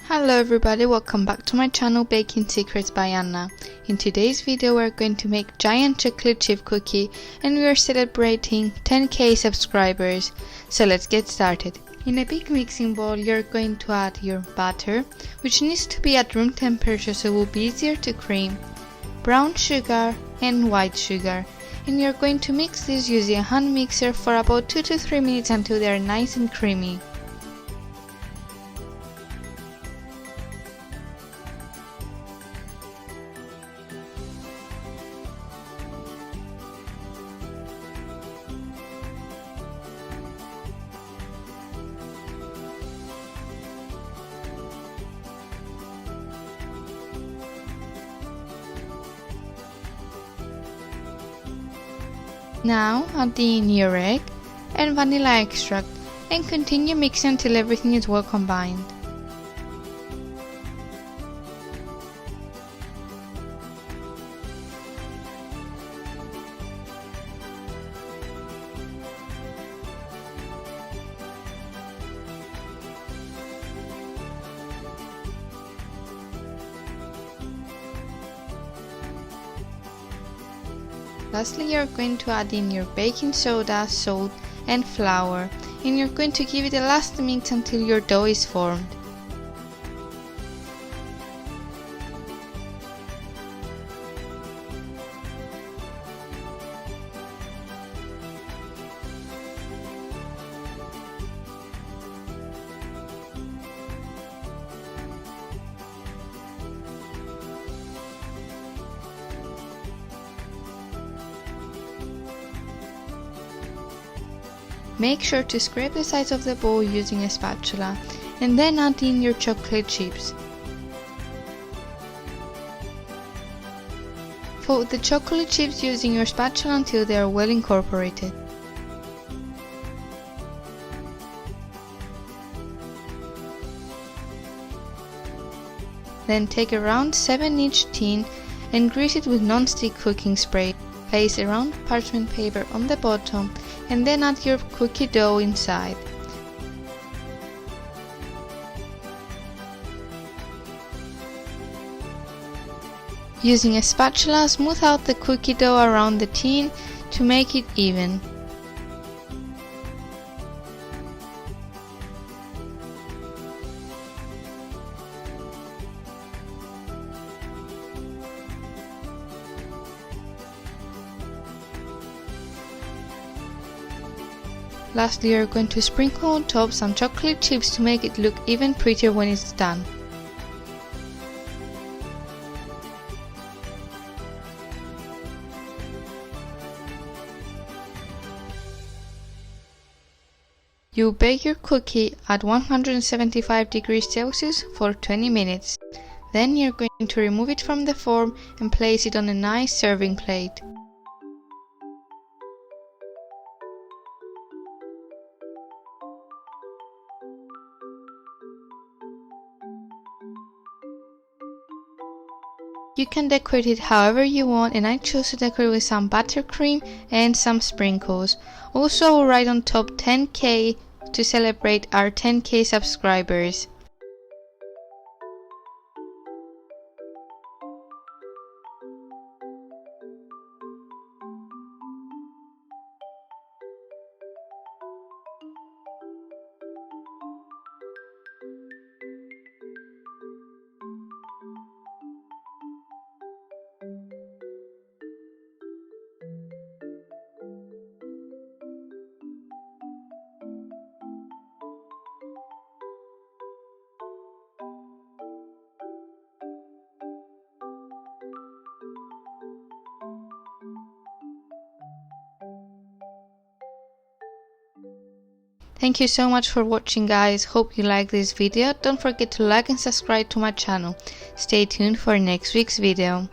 Hello everybody, welcome back to my channel Baking Secrets by Anna. In today's video we're going to make giant chocolate chip cookie and we are celebrating 10k subscribers. So let's get started. In a big mixing bowl you're going to add your butter, which needs to be at room temperature so it will be easier to cream, brown sugar and white sugar, and you're going to mix this using a hand mixer for about 2 to 3 minutes until they are nice and creamy. Now add in your egg and vanilla extract and continue mixing until everything is well combined. Lastly, you're going to add in your baking soda, salt and flour, and you're going to give it a last mix until your dough is formed. Make sure to scrape the sides of the bowl using a spatula and then add in your chocolate chips. Fold the chocolate chips using your spatula until they are well incorporated. Then take a round 7-inch tin and grease it with non-stick cooking spray. Place a round parchment paper on the bottom and then add your cookie dough inside. Using a spatula, smooth out the cookie dough around the tin to make it even. Lastly, you're going to sprinkle on top some chocolate chips to make it look even prettier when it's done. You bake your cookie at 175 degrees Celsius for 20 minutes. Then you're going to remove it from the form and place it on a nice serving plate. You can decorate it however you want, and I chose to decorate with some buttercream and some sprinkles. Also, I'll write on top 10k to celebrate our 10k subscribers. Thank you so much for watching, guys. Hope you like this video. Don't forget to like and subscribe to my channel. Stay tuned for next week's video.